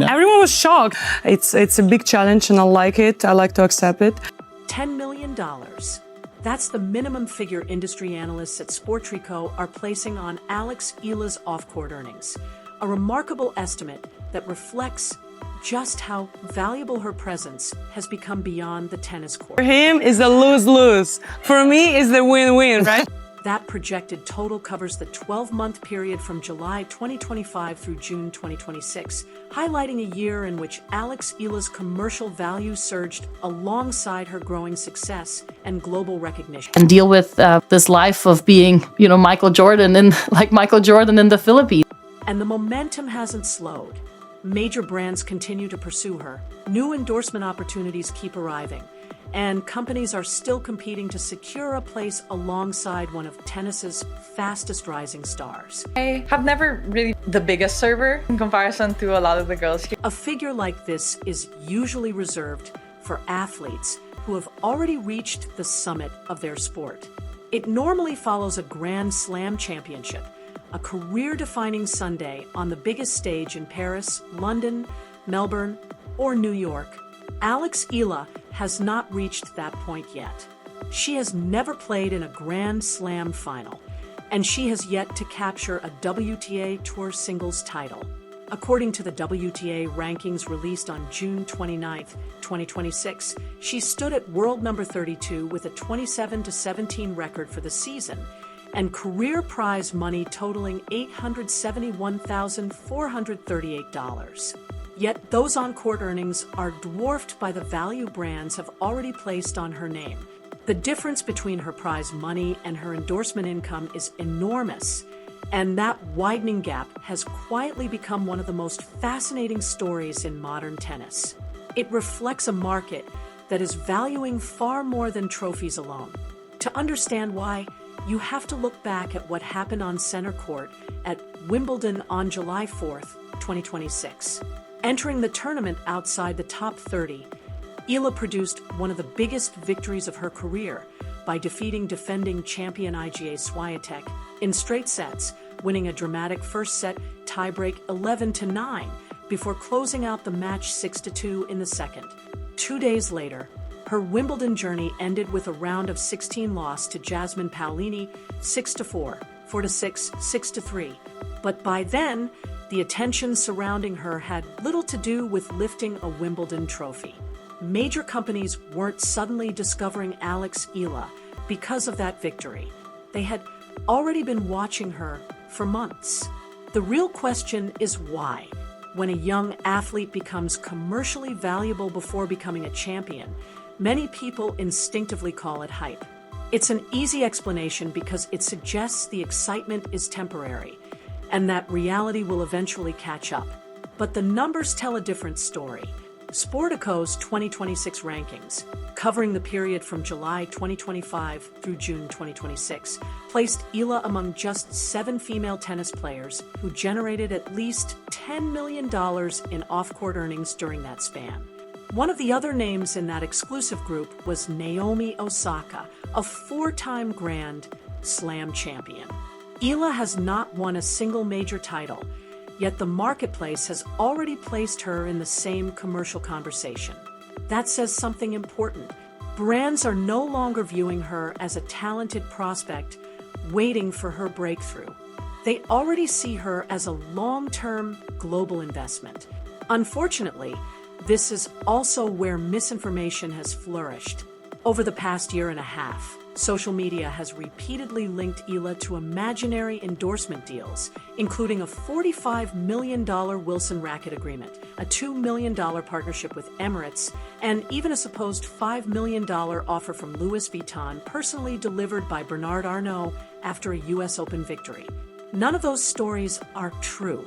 Everyone was shocked. It's a big challenge and I like it. I like to accept it. $10 million. That's the minimum figure industry analysts at Sportrico are placing on Alex Eala's off-court earnings. A remarkable estimate that reflects just how valuable her presence has become beyond the tennis court. For him, it's a lose-lose. For me, it's the win-win, right? That projected total covers the 12-month period from July 2025 through June 2026, highlighting a year in which Alex Eala's commercial value surged alongside her growing success and global recognition. And deal with this life of being, Michael Jordan in the Philippines. And the momentum hasn't slowed. Major brands continue to pursue her. New endorsement opportunities keep arriving. And companies are still competing to secure a place alongside one of tennis's fastest rising stars. I have never really the biggest server in comparison to a lot of the girls here. A figure like this is usually reserved for athletes who have already reached the summit of their sport. It normally follows a Grand Slam championship, a career-defining Sunday on the biggest stage in Paris, London, Melbourne, or New York. Alex Eala has not reached that point yet. She has never played in a Grand Slam final, and she has yet to capture a WTA Tour Singles title. According to the WTA rankings released on June 29, 2026, she stood at world number 32 with a 27-17 record for the season, and career prize money totaling $871,438. Yet those on-court earnings are dwarfed by the value brands have already placed on her name. The difference between her prize money and her endorsement income is enormous, and that widening gap has quietly become one of the most fascinating stories in modern tennis. It reflects a market that is valuing far more than trophies alone. To understand why, you have to look back at what happened on center court at Wimbledon on July 4th, 2026. Entering the tournament outside the top 30, Eala produced one of the biggest victories of her career by defeating defending champion Iga Swiatek in straight sets, winning a dramatic first set tiebreak 11-9 before closing out the match 6-2 in the second. 2 days later, her Wimbledon journey ended with a round of 16 loss to Jasmine Paolini 6-4, 4-6, 6-3. But by then, the attention surrounding her had little to do with lifting a Wimbledon trophy. Major companies weren't suddenly discovering Alex Eala because of that victory. They had already been watching her for months. The real question is why. When a young athlete becomes commercially valuable before becoming a champion, many people instinctively call it hype. It's an easy explanation because it suggests the excitement is temporary and that reality will eventually catch up. But the numbers tell a different story. Sportico's 2026 rankings, covering the period from July 2025 through June 2026, placed Eala among just 7 female tennis players who generated at least $10 million in off-court earnings during that span. One of the other names in that exclusive group was Naomi Osaka, a 4-time Grand Slam champion. Eala has not won a single major title, yet the marketplace has already placed her in the same commercial conversation. That says something important. Brands are no longer viewing her as a talented prospect waiting for her breakthrough. They already see her as a long-term global investment. Unfortunately, this is also where misinformation has flourished. Over the past year and a half, social media has repeatedly linked Eala to imaginary endorsement deals, including a $45 million Wilson Racket agreement, a $2 million partnership with Emirates, and even a supposed $5 million offer from Louis Vuitton personally delivered by Bernard Arnault after a US Open victory. None of those stories are true.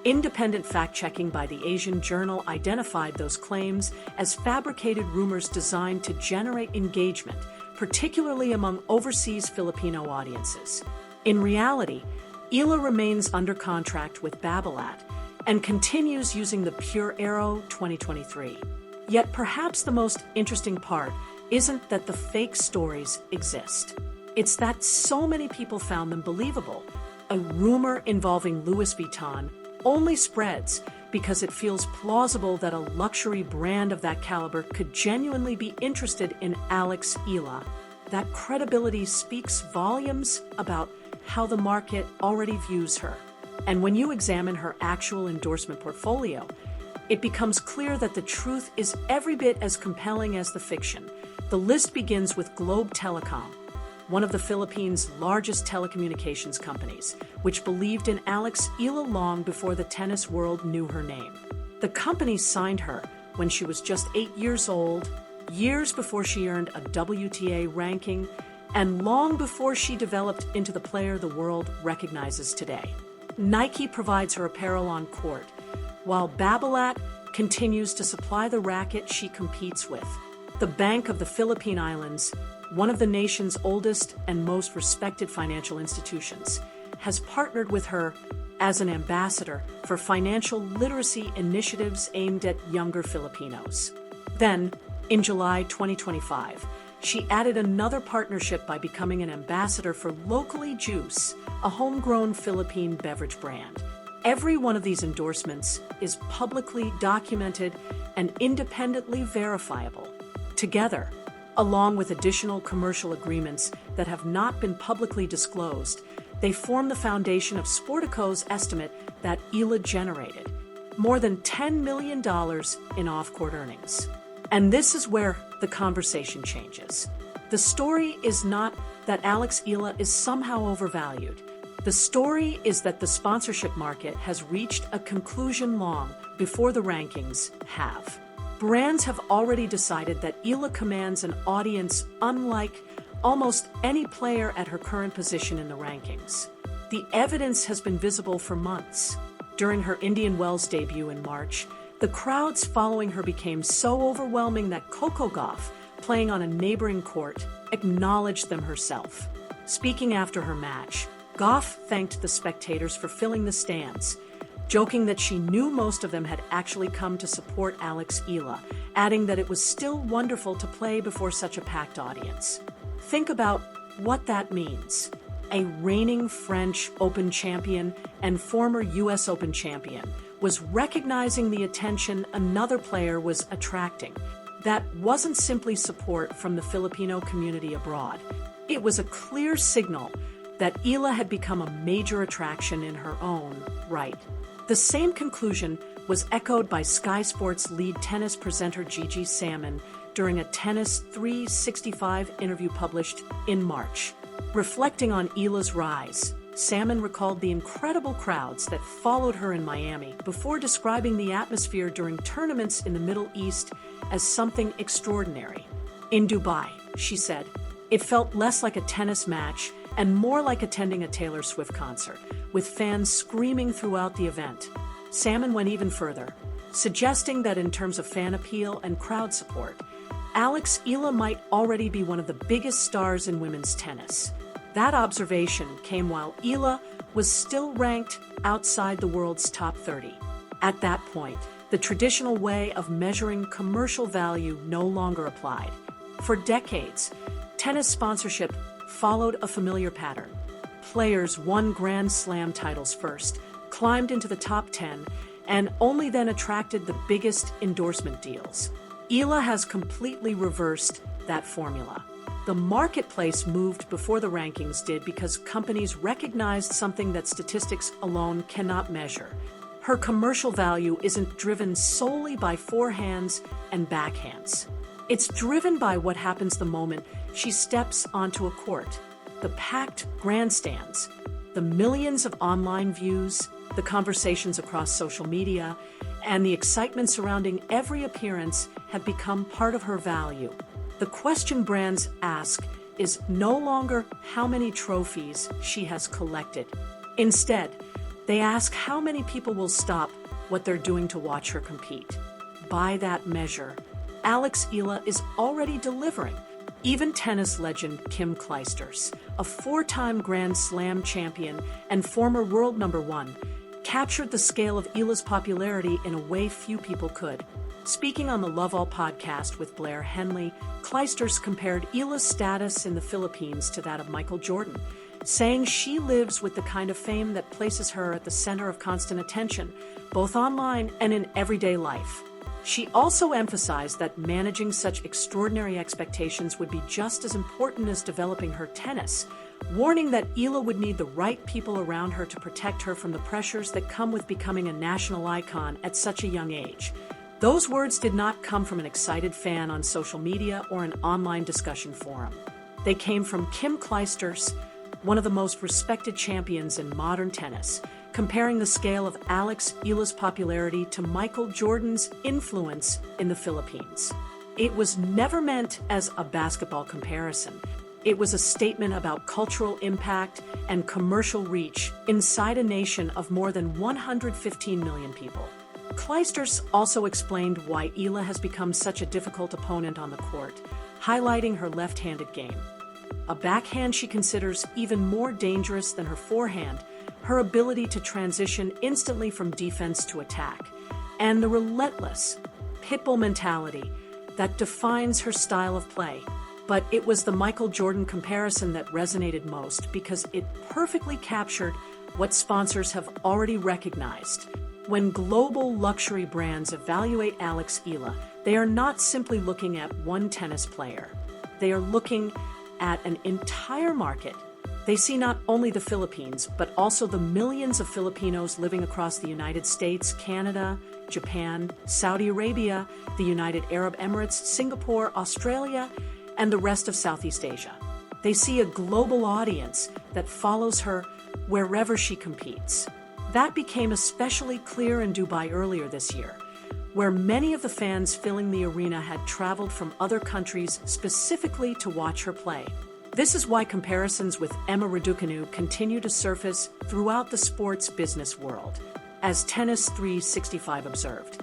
Independent fact-checking by the Asian Journal identified those claims as fabricated rumors designed to generate engagement, particularly among overseas Filipino audiences. In reality, Eala remains under contract with Babolat and continues using the Pure Aero 2023. Yet perhaps the most interesting part isn't that the fake stories exist. It's that so many people found them believable. A rumor involving Louis Vuitton only spreads because it feels plausible that a luxury brand of that caliber could genuinely be interested in Alex Eala. That credibility speaks volumes about how the market already views her. And when you examine her actual endorsement portfolio, it becomes clear that the truth is every bit as compelling as the fiction. The list begins with Globe Telecom, one of the Philippines' largest telecommunications companies, which believed in Alex Eala long before the tennis world knew her name. The company signed her when she was just 8 years old, years before she earned a WTA ranking, and long before she developed into the player the world recognizes today. Nike provides her apparel on court, while Babolat continues to supply the racket she competes with. The Bank of the Philippine Islands, one of the nation's oldest and most respected financial institutions, has partnered with her as an ambassador for financial literacy initiatives aimed at younger Filipinos. Then, in July 2025, she added another partnership by becoming an ambassador for Locally Juice, a homegrown Philippine beverage brand. Every one of these endorsements is publicly documented and independently verifiable. Together, along with additional commercial agreements that have not been publicly disclosed, they form the foundation of Sportico's estimate that Eala generated more than $10 million in off-court earnings. And this is where the conversation changes. The story is not that Alex Eala is somehow overvalued. The story is that the sponsorship market has reached a conclusion long before the rankings have. Brands have already decided that Eala commands an audience unlike almost any player at her current position in the rankings. The evidence has been visible for months. During her Indian Wells debut in March, the crowds following her became so overwhelming that Coco Gauff, playing on a neighboring court, acknowledged them herself. Speaking after her match, Gauff thanked the spectators for filling the stands, joking that she knew most of them had actually come to support Alex Eala, adding that it was still wonderful to play before such a packed audience. Think about what that means. A reigning French Open champion and former US Open champion was recognizing the attention another player was attracting. That wasn't simply support from the Filipino community abroad. It was a clear signal that Eala had become a major attraction in her own right. The same conclusion was echoed by Sky Sports lead tennis presenter Gigi Salmon during a Tennis 365 interview published in March. Reflecting on Eala's rise, Salmon recalled the incredible crowds that followed her in Miami before describing the atmosphere during tournaments in the Middle East as something extraordinary. In Dubai, she said, it felt less like a tennis match and more like attending a Taylor Swift concert, with fans screaming throughout the event. Salmon went even further, suggesting that in terms of fan appeal and crowd support, Alex Eala might already be one of the biggest stars in women's tennis. That observation came while Eala was still ranked outside the world's top 30. At that point, the traditional way of measuring commercial value no longer applied. For decades, tennis sponsorship followed a familiar pattern. Players won Grand Slam titles first, climbed into the top 10, and only then attracted the biggest endorsement deals. Eala has completely reversed that formula. The marketplace moved before the rankings did because companies recognized something that statistics alone cannot measure. Her commercial value isn't driven solely by forehands and backhands. It's driven by what happens the moment she steps onto a court. The packed grandstands, the millions of online views, the conversations across social media, and the excitement surrounding every appearance have become part of her value. The question brands ask is no longer how many trophies she has collected. Instead, they ask how many people will stop what they're doing to watch her compete. By that measure, Alex Eala is already delivering. Even tennis legend Kim Clijsters, a 4-time Grand Slam champion and former world number 1, captured the scale of Eala's popularity in a way few people could. Speaking on the Love All podcast with Blair Henley, Clijsters compared Eala's status in the Philippines to that of Michael Jordan, saying she lives with the kind of fame that places her at the center of constant attention, both online and in everyday life. She also emphasized that managing such extraordinary expectations would be just as important as developing her tennis, warning that Eala would need the right people around her to protect her from the pressures that come with becoming a national icon at such a young age. Those words did not come from an excited fan on social media or an online discussion forum. They came from Kim Clijsters, one of the most respected champions in modern tennis, comparing the scale of Alex Eala's popularity to Michael Jordan's influence in the Philippines. It was never meant as a basketball comparison. It was a statement about cultural impact and commercial reach inside a nation of more than 115 million people. Clijsters also explained why Eala has become such a difficult opponent on the court, highlighting her left-handed game. A backhand she considers even more dangerous than her forehand, her ability to transition instantly from defense to attack, and the relentless pitbull mentality that defines her style of play. But it was the Michael Jordan comparison that resonated most because it perfectly captured what sponsors have already recognized. When global luxury brands evaluate Alex Eala, they are not simply looking at one tennis player. They are looking at an entire market. They see not only the Philippines, but also the millions of Filipinos living across the United States, Canada, Japan, Saudi Arabia, the United Arab Emirates, Singapore, Australia, and the rest of Southeast Asia. They see a global audience that follows her wherever she competes. That became especially clear in Dubai earlier this year, where many of the fans filling the arena had traveled from other countries specifically to watch her play. This is why comparisons with Emma Raducanu continue to surface throughout the sports business world. As Tennis 365 observed,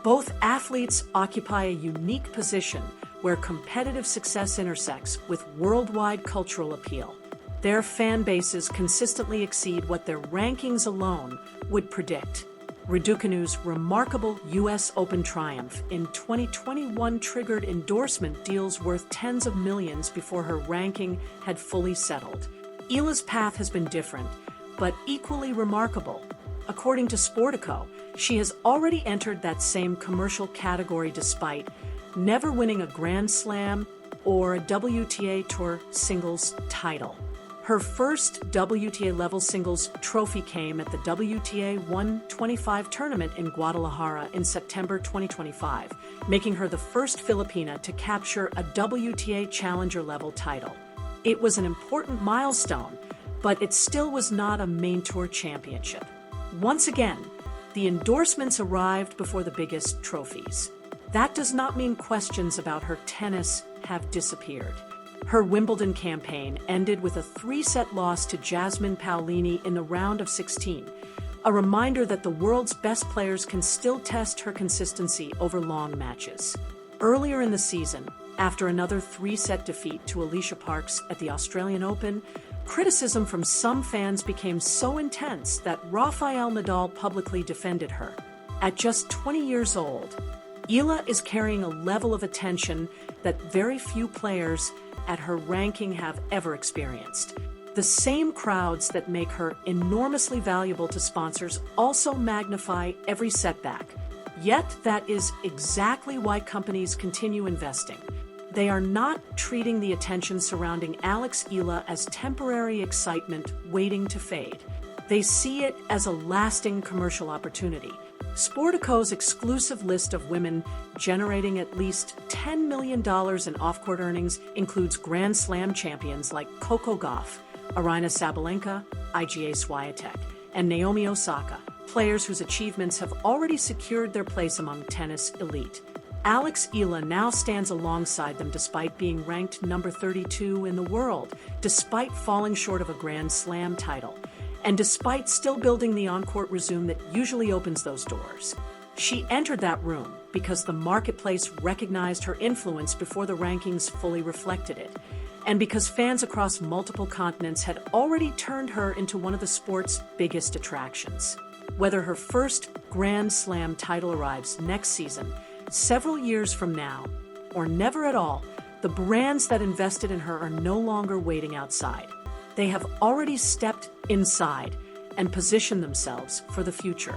both athletes occupy a unique position where competitive success intersects with worldwide cultural appeal. Their fan bases consistently exceed what their rankings alone would predict. Raducanu's remarkable U.S. Open triumph in 2021 triggered endorsement deals worth tens of millions before her ranking had fully settled. Eala's path has been different, but equally remarkable. According to Sportico, she has already entered that same commercial category despite never winning a Grand Slam or a WTA Tour singles title. Her first WTA-level singles trophy came at the WTA 125 tournament in Guadalajara in September 2025, making her the first Filipina to capture a WTA Challenger-level title. It was an important milestone, but it still was not a main tour championship. Once again, the endorsements arrived before the biggest trophies. That does not mean questions about her tennis have disappeared. Her Wimbledon campaign ended with a 3-set loss to Jasmine Paolini in the round of 16, a reminder that the world's best players can still test her consistency over long matches. Earlier in the season, after another 3-set defeat to Alicia Parks at the Australian Open, criticism from some fans became so intense that Rafael Nadal publicly defended her. At just 20 years old, Eala is carrying a level of attention that very few players at her ranking have ever experienced. The same crowds that make her enormously valuable to sponsors also magnify every setback. Yet that is exactly why companies continue investing. They are not treating the attention surrounding Alex Eala as temporary excitement waiting to fade. They see it as a lasting commercial opportunity. Sportico's exclusive list of women generating at least $10 million in off-court earnings includes Grand Slam champions like Coco Gauff, Aryna Sabalenka, Iga Swiatek, and Naomi Osaka, players whose achievements have already secured their place among tennis elite. Alex Eala now stands alongside them despite being ranked number 32 in the world, despite falling short of a Grand Slam title, and despite still building the on-court resume that usually opens those doors. She entered that room because the marketplace recognized her influence before the rankings fully reflected it, and because fans across multiple continents had already turned her into one of the sport's biggest attractions. Whether her first Grand Slam title arrives next season, several years from now, or never at all, the brands that invested in her are no longer waiting outside. They have already stepped inside and positioned themselves for the future.